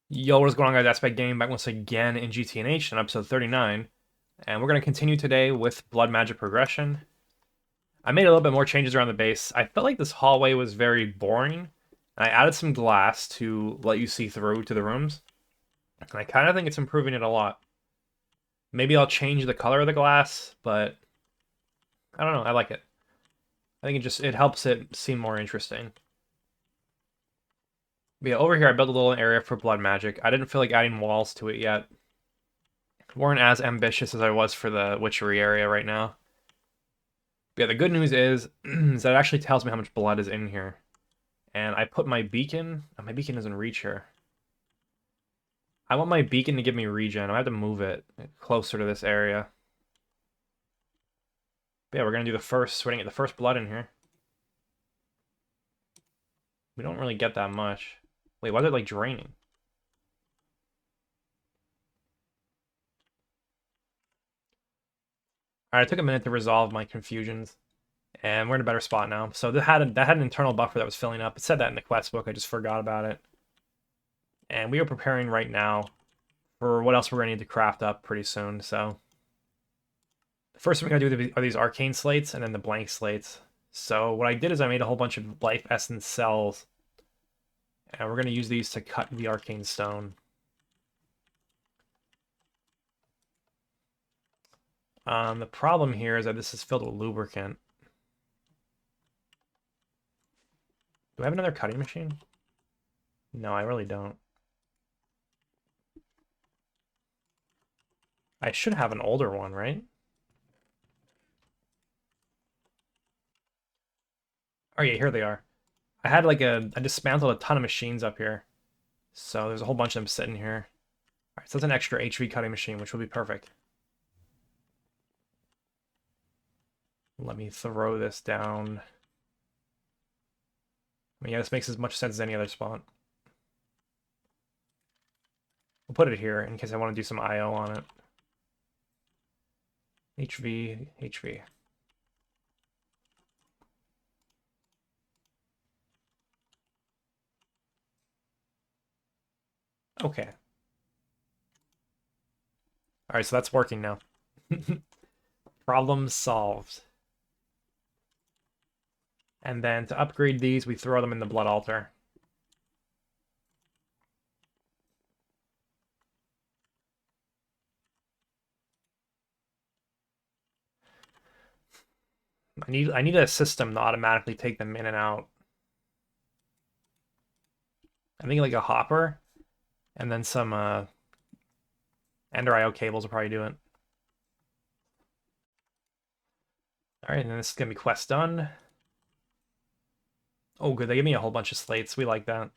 Yo, what's going on, guys? Aspect Gaming back once again in GTNH on episode 39. And we're going to continue today with Blood Magic progression. I made a little bit more changes around the base. I felt like this hallway was very boring. I added some glass to let you see through to the rooms. And I kind of think it's improving it a lot. Maybe I'll change the color of the glass, but I don't know. I like it. I think it helps it seem more interesting. But yeah, over here I built a little area for Blood Magic. I didn't feel like adding walls to it yet. Weren't as ambitious as I was for the witchery area right now. But yeah, the good news is that it actually tells me how much blood is in here. And I put my beacon. Oh, my beacon doesn't reach here. I want my beacon to give me regen. I have to move it closer to this area. But yeah, we're gonna do the first. We're gonna get the first blood in here. We don't really get that much. Wait, why is it like draining? Alright, it took a minute to resolve my confusions. And we're in a better spot now. So that had an internal buffer that was filling up. It said that in the quest book. I just forgot about it. And we are preparing right now for what else we're going to need to craft up pretty soon. So the first thing we're going to do are these arcane slates and then the blank slates. So what I did is I made a whole bunch of life essence cells. And we're going to use these to cut the arcane stone. The problem here is that this is filled with lubricant. Do I have another cutting machine? No, I really don't. I should have an older one, right? Oh yeah, here they are. I dismantled a ton of machines up here. So there's a whole bunch of them sitting here. Alright, so that's an extra HV cutting machine, which will be perfect. Let me throw this down. I mean, yeah, this makes as much sense as any other spot. We'll put it here in case I want to do some IO on it. HV, HV. Okay. Alright, so that's working now. Problem solved. And then to upgrade these, we throw them in the blood altar. I need a system to automatically take them in and out. I think like a hopper, and then some Ender IO cables will probably do it. Alright, and then this is gonna be quest done. Oh good, they gave me a whole bunch of slates. We like that.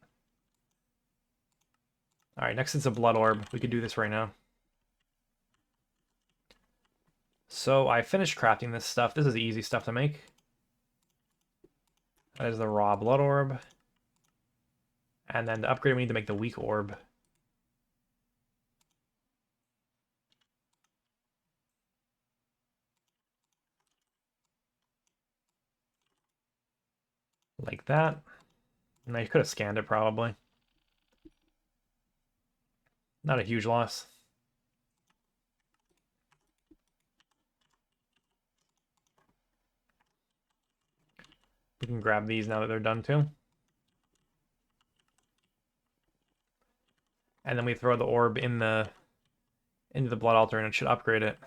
Alright, next is a blood orb. We could do this right now. So I finished crafting this stuff. This is easy stuff to make. That is the raw blood orb. And then to upgrade, we need to make the weak orb. Like that. Now you could have scanned it probably. Not a huge loss. We can grab these now that they're done too. And then we throw the orb into the blood altar and it should upgrade it.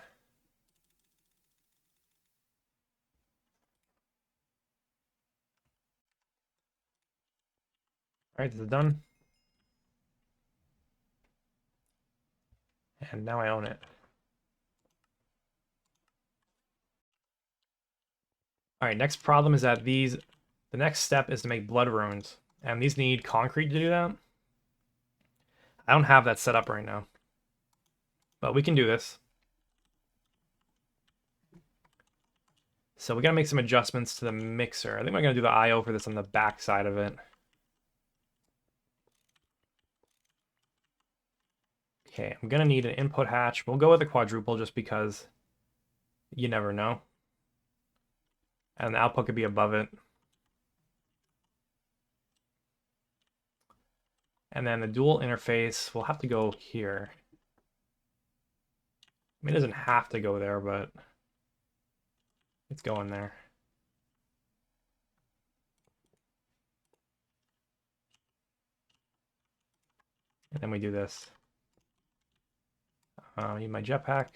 Alright, this is done. And now I own it. Alright, next problem is that the next step is to make blood runes. And these need concrete to do that. I don't have that set up right now. But we can do this. So we gotta make some adjustments to the mixer. I think we're gonna do the IO for this on the back side of it. Okay, I'm gonna need an input hatch. We'll go with a quadruple just because you never know. And the output could be above it. And then the dual interface will have to go here. I mean, it doesn't have to go there, but it's going there. And then we do this. Need my jetpack.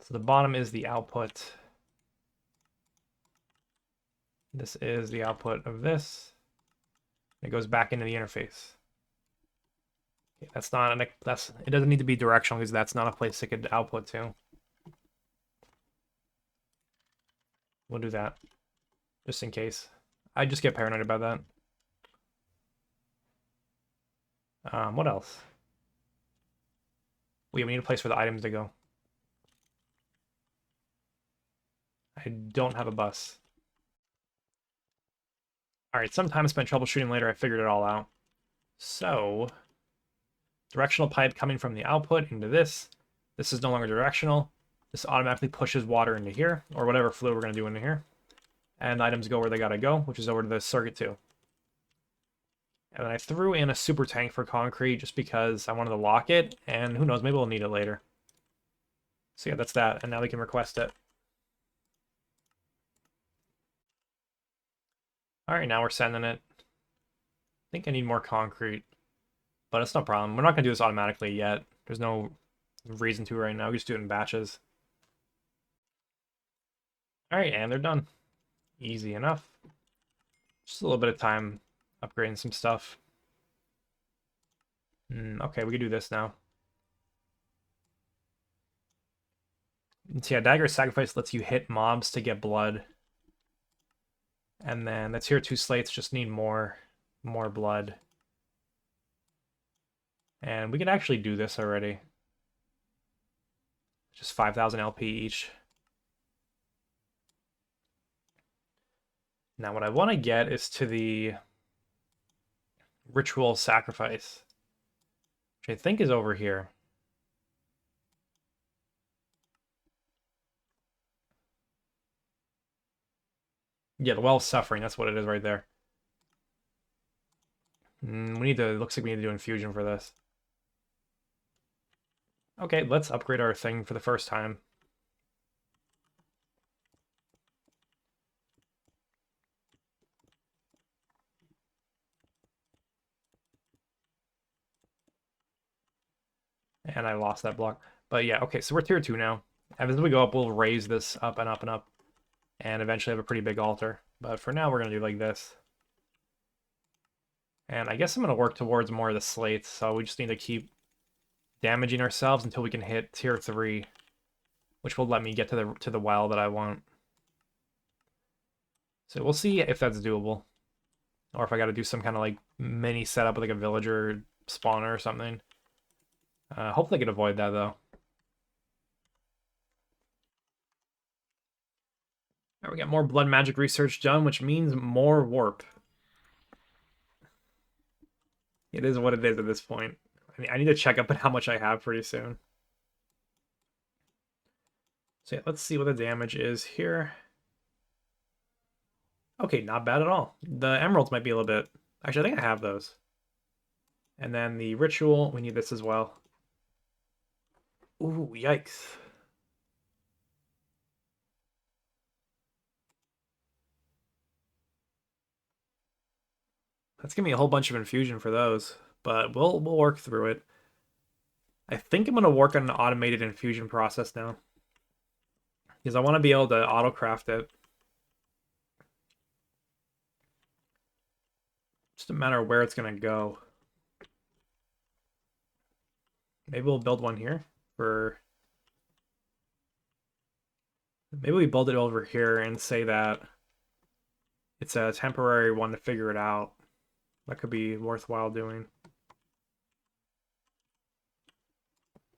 So the bottom is the output. This is the output of this. It goes back into the interface. Okay, that's not it doesn't need to be directional because that's not a place it could output to. We'll do that just in case. I just get paranoid about that. What else? We need a place for the items to go. I don't have a bus. Alright, some time spent troubleshooting later, I figured it all out. So, directional pipe coming from the output into this. This is no longer directional. This automatically pushes water into here, or whatever fluid we're going to do into here. And items go where they gotta go, which is over to the circuit 2. And then I threw in a super tank for concrete just because I wanted to lock it, and who knows, maybe we'll need it later. So yeah, that's that, and now we can request it. Alright, now we're sending it. I think I need more concrete, but it's no problem. We're not going to do this automatically yet. There's no reason to right now. We just do it in batches. Alright, and they're done. Easy enough. Just a little bit of time upgrading some stuff. Okay, we can do this now. And so yeah, Dagger Sacrifice lets you hit mobs to get blood. And then the tier 2 slates just need more blood. And we can actually do this already. Just 5,000 LP each. Now what I want to get is to the Ritual Sacrifice, which I think is over here. Yeah, the Well of Suffering, that's what it is right there. Looks like we need to do infusion for this. Okay, let's upgrade our thing for the first time. And I lost that block. But yeah, okay, so we're tier 2 now. And as we go up, we'll raise this up and up and up. And eventually have a pretty big altar. But for now, we're going to do like this. And I guess I'm going to work towards more of the slates, so we just need to keep damaging ourselves until we can hit tier 3, which will let me get to the well that I want. So we'll see if that's doable. Or if I got to do some kind of like mini setup with like a villager spawner or something. Hopefully I can avoid that though. Now we got more blood magic research done, which means more warp. It is what it is at this point. I need to check up on how much I have pretty soon. So yeah, let's see what the damage is here. Okay, not bad at all. The emeralds might be a little bit... Actually, I think I have those. And then the ritual, we need this as well. Ooh, yikes. That's gonna be a whole bunch of infusion for those, but we'll work through it. I think I'm gonna work on an automated infusion process now, because I want to be able to auto-craft it. Just a matter of where it's gonna go. Maybe we'll build one here for... Maybe we build it over here and say that it's a temporary one to figure it out. That could be worthwhile doing.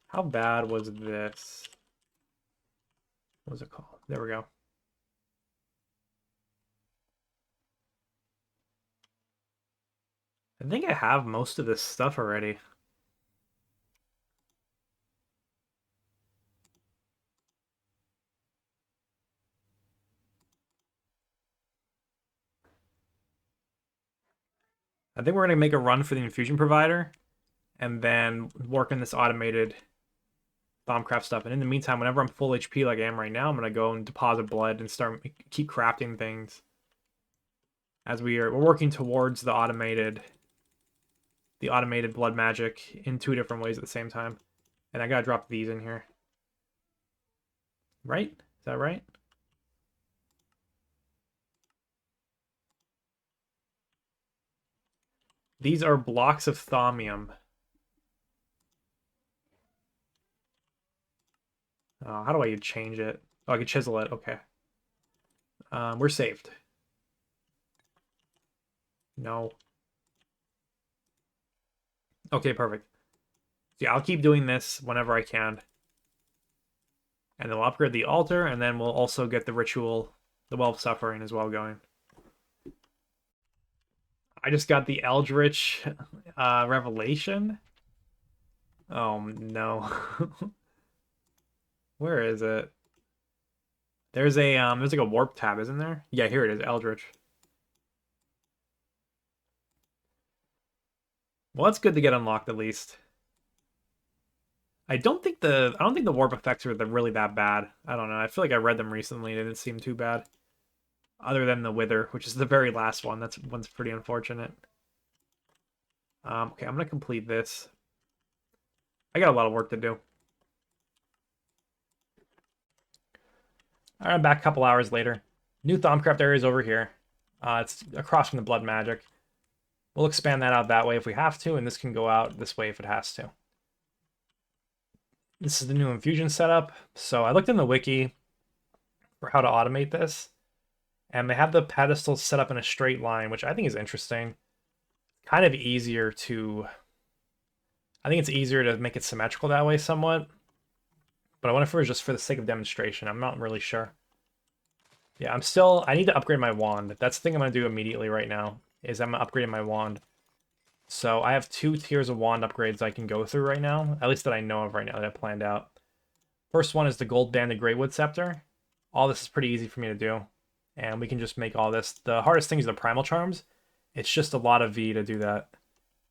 How bad was this? What was it called? There we go. I think I have most of this stuff already. I think we're going to make a run for the infusion provider and then work on this automated Thaumcraft stuff. And in the meantime, whenever I'm full HP like I am right now, I'm going to go and deposit blood and keep crafting things as we're working towards the automated blood magic in 2 different ways at the same time. And I got to drop these in here. Right? Is that right? These are blocks of thaumium. How do I change it? Oh, I can chisel it. Okay. We're saved. No. Okay, perfect. So yeah, I'll keep doing this whenever I can. And then we'll upgrade the altar, and then we'll also get the ritual, the Well of Suffering as well going. I just got the Eldritch Revelation. Oh, no. Where is it? There's like a warp tab, isn't there? Yeah, here it is, Eldritch. Well, that's good to get unlocked at least. I don't think the warp effects are really that bad. I don't know. I feel like I read them recently. They didn't seem too bad. Other than the Wither, which is the very last one. That's one's pretty unfortunate. Okay, I'm gonna complete this. I got a lot of work to do. All right, I'm back a couple hours later. New Thaumcraft area is over here. It's across from the Blood Magic. We'll expand that out that way if we have to, and this can go out this way if it has to. This is the new infusion setup. So I looked in the wiki for how to automate this, and they have the pedestals set up in a straight line, which I think is interesting. Kind of easier to... I think it's easier to make it symmetrical that way somewhat. But I wonder if it was just for the sake of demonstration. I'm not really sure. Yeah, I need to upgrade my wand. That's the thing I'm going to do immediately right now, is I'm upgrading my wand. So I have 2 tiers of wand upgrades I can go through right now, at least that I know of right now that I planned out. First one is the gold banded Greywood scepter. All this is pretty easy for me to do, and we can just make all this. The hardest thing is the primal charms. It's just a lot of V to do that,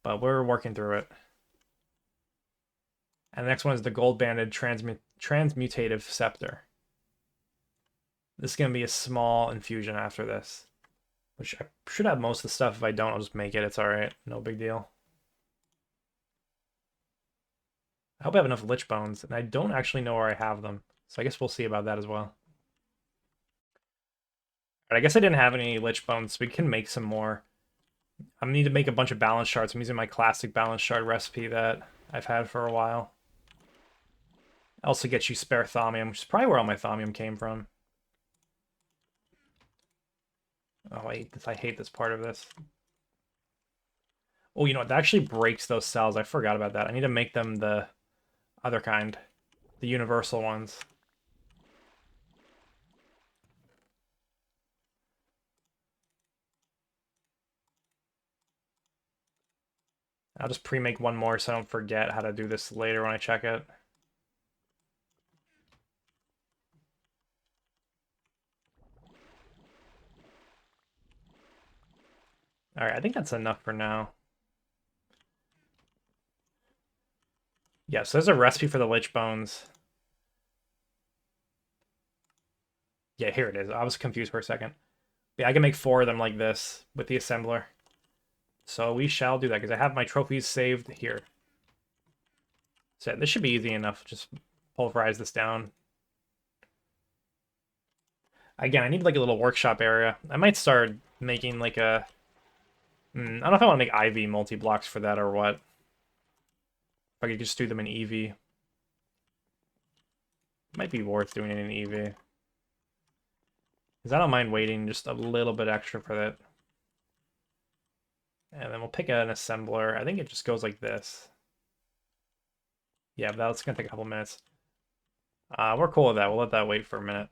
but we're working through it. And the next one is the gold banded transmutative scepter. This is going to be a small infusion after this, which I should have most of the stuff. If I don't, I'll just make it. It's all right. No big deal. I hope I have enough lich bones, and I don't actually know where I have them. So I guess we'll see about that as well. All right, I guess I didn't have any lich bones, so we can make some more. I need to make a bunch of balance shards. I'm using my classic balance shard recipe that I've had for a while. Also gets you spare thaumium, which is probably where all my thaumium came from. Oh, I hate this part of this. Oh, you know what? That actually breaks those cells. I forgot about that. I need to make them the other kind. The universal ones. I'll just pre-make one more so I don't forget how to do this later when I check it. Alright, I think that's enough for now. Yeah, so there's a recipe for the lich bones. Yeah, here it is. I was confused for a second. Yeah, I can make 4 of them like this with the assembler. So we shall do that, because I have my trophies saved here. So this should be easy enough. Just pulverize this down. Again, I need like a little workshop area. I might start making like a... I don't know if I want to make IV multi-blocks for that or what. If I could just do them in EV. Might be worth doing it in EV. Because I don't mind waiting just a little bit extra for that. And then we'll pick an assembler. I think it just goes like this. Yeah, that's going to take a couple minutes. We're cool with that. We'll let that wait for a minute.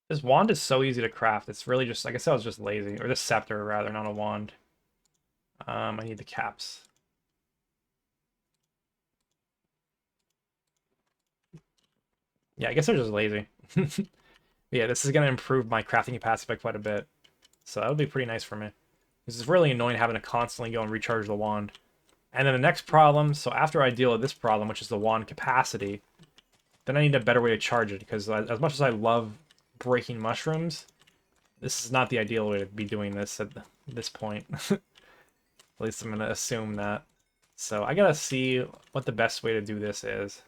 This wand is so easy to craft. It's really just, like I said, I was just lazy. Or this scepter, rather, not a wand. I need the caps. Yeah, I guess they're just lazy. Yeah, this is going to improve my crafting capacity by quite a bit. So that would be pretty nice for me. This is really annoying having to constantly go and recharge the wand. And then the next problem, so after I deal with this problem, which is the wand capacity, then I need a better way to charge it, because as much as I love breaking mushrooms, this is not the ideal way to be doing this at this point. At least I'm going to assume that. So I gotta see what the best way to do this is.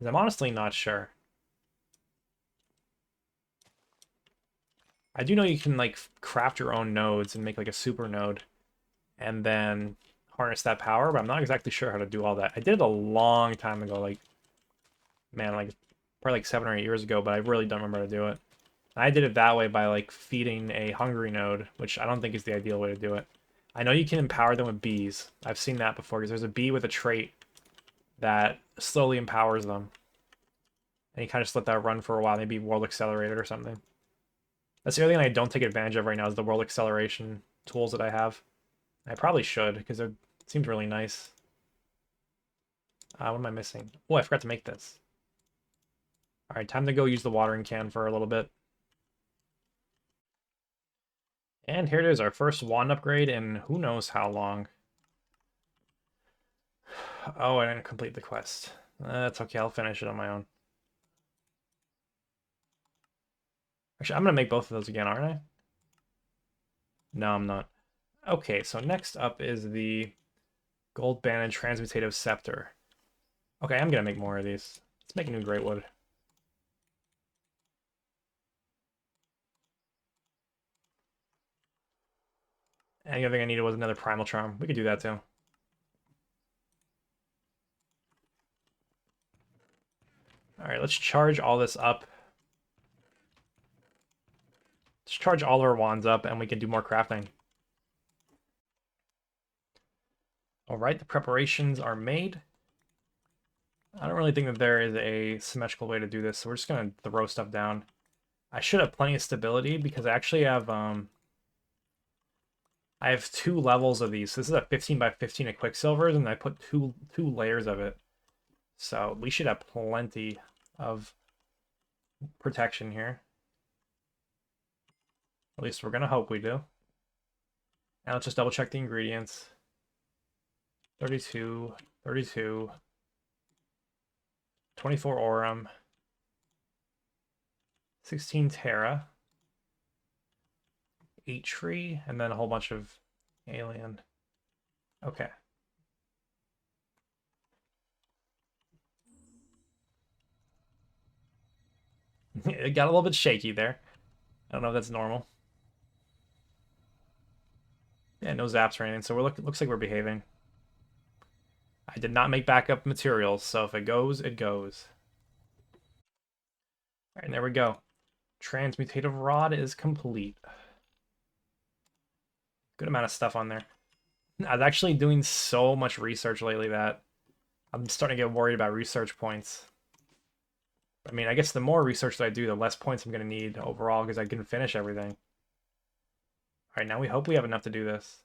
I'm honestly not sure. I do know you can like craft your own nodes and make like a super node and then harness that power, but I'm not exactly sure how to do all that. I did it a long time ago, like, man, like probably like 7 or 8 years ago, but I really don't remember how to do it. I did it that way by like feeding a hungry node, which I don't think is the ideal way to do it. I know you can empower them with bees. I've seen that before because there's a bee with a trait that slowly empowers them. And you kind of just let that run for a while, maybe World Accelerated or something. That's the other thing I don't take advantage of right now is the World Acceleration tools that I have. I probably should, because it seems really nice. What am I missing? Oh, I forgot to make this. Alright, time to go use the watering can for a little bit. And here it is, our first wand upgrade in who knows how long. Oh, I didn't complete the quest. That's okay, I'll finish it on my own. Actually, I'm going to make both of those again, aren't I? No, I'm not. Okay, so next up is the gold banded transmutative scepter. Okay, I'm going to make more of these. Let's make a new great wood. And the other thing I needed was another primal charm. We could do that too. Alright, let's charge all this up. Let's charge all our wands up and we can do more crafting. Alright, the preparations are made. I don't really think that there is a symmetrical way to do this, so we're just going to throw stuff down. I should have plenty of stability because I actually have I have 2 levels of these. So this is a 15 by 15 of Quicksilvers, and I put two layers of it. So we should have plenty of protection here. At least we're going to hope we do. Now let's just double check the ingredients. 32, 32, 24 Aurum, 16 Terra, 8 Tree, and then a whole bunch of Alien. Okay. It got a little bit shaky there. I don't know if that's normal. Yeah, no zaps or anything, so looks like we're behaving. I did not make backup materials, so if it goes, it goes. All right, and there we go. Transmutative Rod is complete. Good amount of stuff on there. I was actually doing so much research lately that I'm starting to get worried about research points. I mean, I guess the more research that I do, the less points I'm going to need overall because I can finish everything. All right, now we hope we have enough to do this.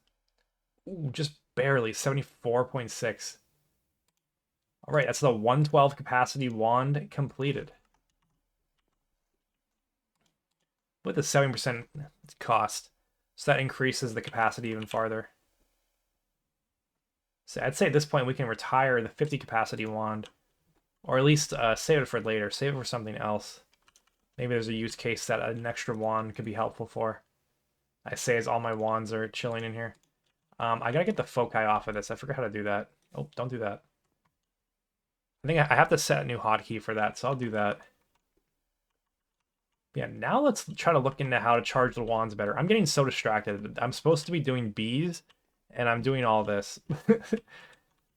Ooh, just barely, 74.6. All right, that's the 112 capacity wand completed. With the 70% cost. So that increases the capacity even farther. So I'd say at this point we can retire the 50 capacity wand. Or at least save it for later. Save it for something else. Maybe there's a use case that an extra wand could be helpful for. I say as all my wands are chilling in here. I gotta get the foci off of this. I forgot how to do that. Oh, don't do that. I think I have to set a new hotkey for that, so I'll do that. Yeah, now let's try to look into how to charge the wands better. I'm getting so distracted. I'm supposed to be doing bees, and I'm doing all this.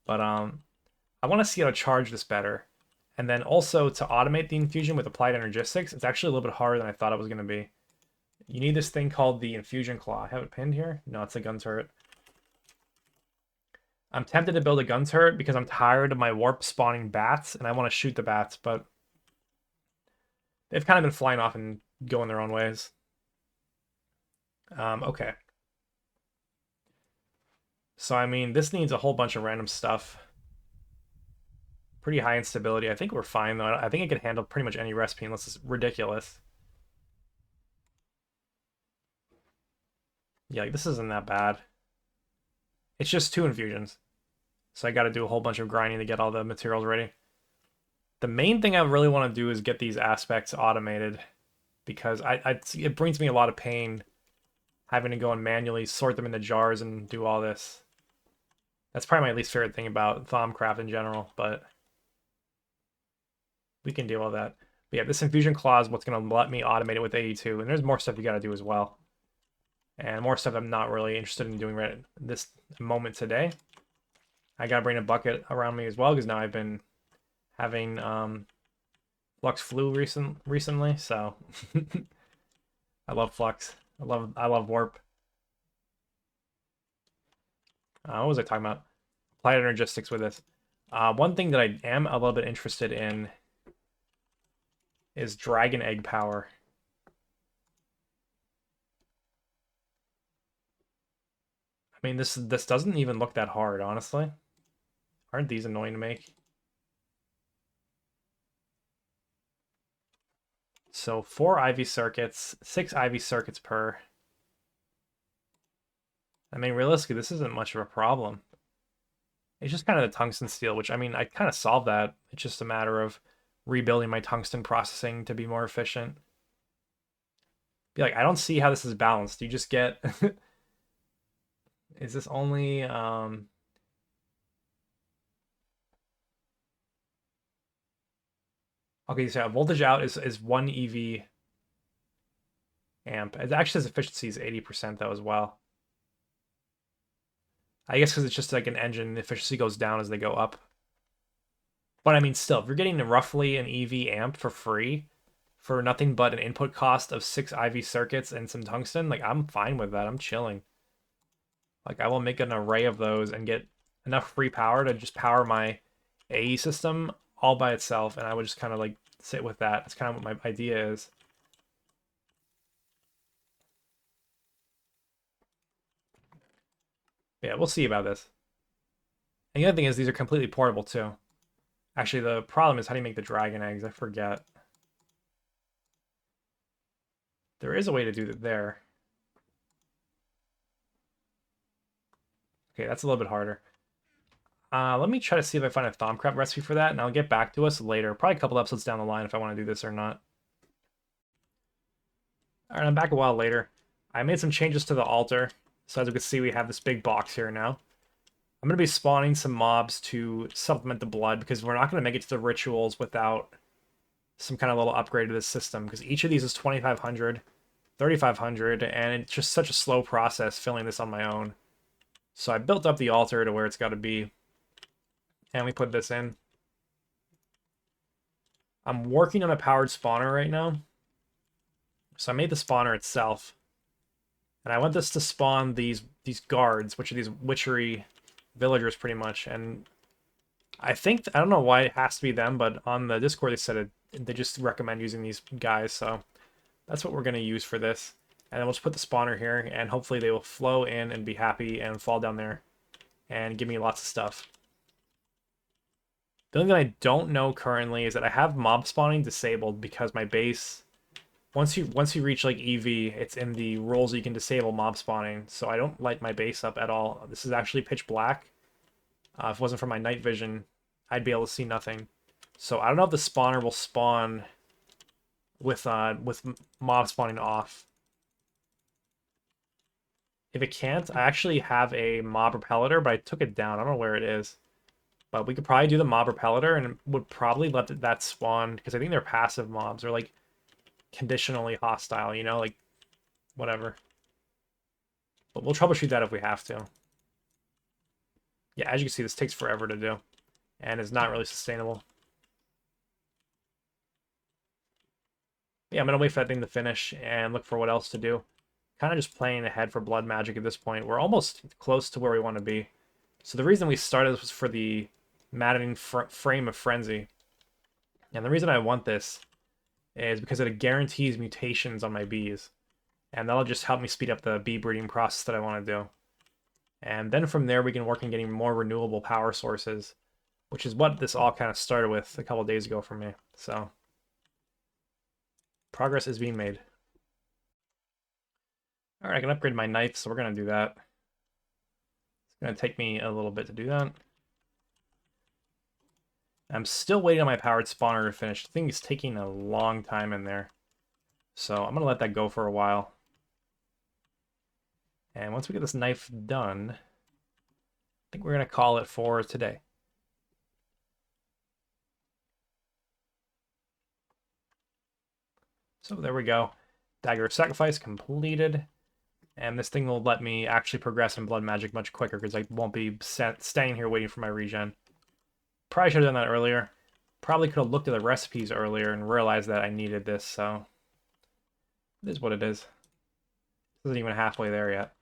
But I want to see how to charge this better. And then also to automate the infusion with applied energistics, it's actually a little bit harder than I thought it was going to be. You need this thing called the infusion claw. I have it pinned here. No, it's a gun turret. I'm tempted to build a gun turret because I'm tired of my warp spawning bats, and I want to shoot the bats, but they've kind of been flying off and going their own ways. Okay. So, I mean, this needs a whole bunch of random stuff. Pretty high instability. I think we're fine, though. I think it can handle pretty much any recipe unless it's ridiculous. Yeah, like, this isn't that bad. It's just 2 infusions. So I got to do a whole bunch of grinding to get all the materials ready. The main thing I really want to do is get these aspects automated because it brings me a lot of pain having to go and manually sort them into jars and do all this. That's probably my least favorite thing about Thaumcraft in general, but we can deal with that. But yeah, this infusion claw is what's going to let me automate it with AE2, and there's more stuff you got to do as well. And more stuff I'm not really interested in doing right this moment today. I got to bring a bucket around me as well, because now I've been having Flux flu recently, so I love Flux. I love Warp. What was I talking about? Applied energistics with this. One thing that I am a little bit interested in is Dragon Egg power. I mean, this doesn't even look that hard, honestly. Aren't these annoying to make? So 4 IV circuits, 6 IV circuits per. I mean, realistically, this isn't much of a problem. It's just kind of the tungsten steel, which, I mean, I kind of solved that. It's just a matter of rebuilding my tungsten processing to be more efficient. Be like, I don't see how this is balanced. You just get... Is this only... Okay, so voltage out is 1 EV amp. It actually says efficiency is 80% though as well. I guess because it's just like an engine, the efficiency goes down as they go up. But I mean, still, if you're getting roughly an EV amp for free for nothing but an input cost of 6 IV circuits and some tungsten, like I'm fine with that. I'm chilling. Like I will make an array of those and get enough free power to just power my AE system all by itself, and I would just kind of like sit with that. That's kind of what my idea is. Yeah, we'll see about this. And the other thing is these are completely portable too. Actually, the problem is how do you make the dragon eggs? I forget. There is a way to do that there. Okay, that's a little bit harder. Let me try to see if I find a Thaumcraft recipe for that, and I'll get back to us later. Probably a couple episodes down the line if I want to do this or not. Alright, I'm back a while later. I made some changes to the altar. So as you can see, we have this big box here now. I'm going to be spawning some mobs to supplement the blood, because we're not going to make it to the rituals without some kind of little upgrade to this system, because each of these is 2,500, 3,500, and it's just such a slow process filling this on my own. So I built up the altar to where it's got to be, and we put this in. I'm working on a powered spawner right now. So I made the spawner itself. And I want this to spawn these guards, which are these witchery villagers pretty much. And I think, I don't know why it has to be them, but on the Discord they said they just recommend using these guys. So that's what we're going to use for this. And then we'll just put the spawner here, and hopefully they will flow in and be happy and fall down there and give me lots of stuff. The only thing I don't know currently is that I have mob spawning disabled because my base... Once you reach like EV, it's in the rules that you can disable mob spawning. So I don't light my base up at all. This is actually pitch black. If it wasn't for my night vision, I'd be able to see nothing. So I don't know if the spawner will spawn with mob spawning off. If it can't, I actually have a mob repeller, but I took it down. I don't know where it is. But we could probably do the mob repeller, and it would probably let that spawn, because I think they're passive mobs. They're like conditionally hostile, you know, like whatever. But we'll troubleshoot that if we have to. Yeah, as you can see, this takes forever to do, and is not really sustainable. Yeah, I'm gonna wait for that thing to finish and look for what else to do. Kind of just playing ahead for blood magic at this point. We're almost close to where we want to be. So the reason we started this was for the maddening frame of frenzy. And the reason I want this is because it guarantees mutations on my bees. And that'll just help me speed up the bee breeding process that I want to do. And then from there, we can work on getting more renewable power sources, which is what this all kind of started with a couple days ago for me. So progress is being made. All right, I can upgrade my knife, so we're going to do that. It's going to take me a little bit to do that. I'm still waiting on my powered spawner to finish. The thing is taking a long time in there. So I'm going to let that go for a while. And once we get this knife done, I think we're going to call it for today. So there we go. Dagger of Sacrifice completed. And this thing will let me actually progress in Blood Magic much quicker because I won't be staying here waiting for my regen. Probably should have done that earlier. Probably could have looked at the recipes earlier and realized that I needed this, so it is what it is. This isn't even halfway there yet.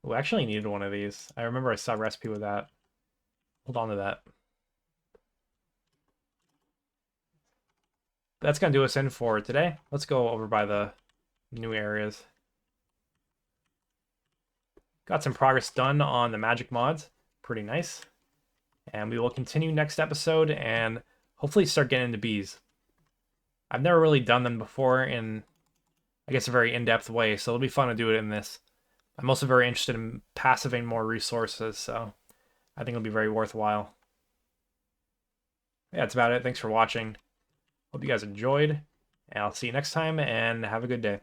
Oh, I actually needed one of these. I remember I saw a recipe with that. Hold on to that. That's going to do us in for today. Let's go over by the new areas. Got some progress done on the magic mods. Pretty nice. And we will continue next episode and hopefully start getting into bees. I've never really done them before in, I guess, a very in-depth way, so it'll be fun to do it in this. I'm also very interested in passiving more resources, so I think it'll be very worthwhile. Yeah, that's about it. Thanks for watching. Hope you guys enjoyed, and I'll see you next time, and have a good day.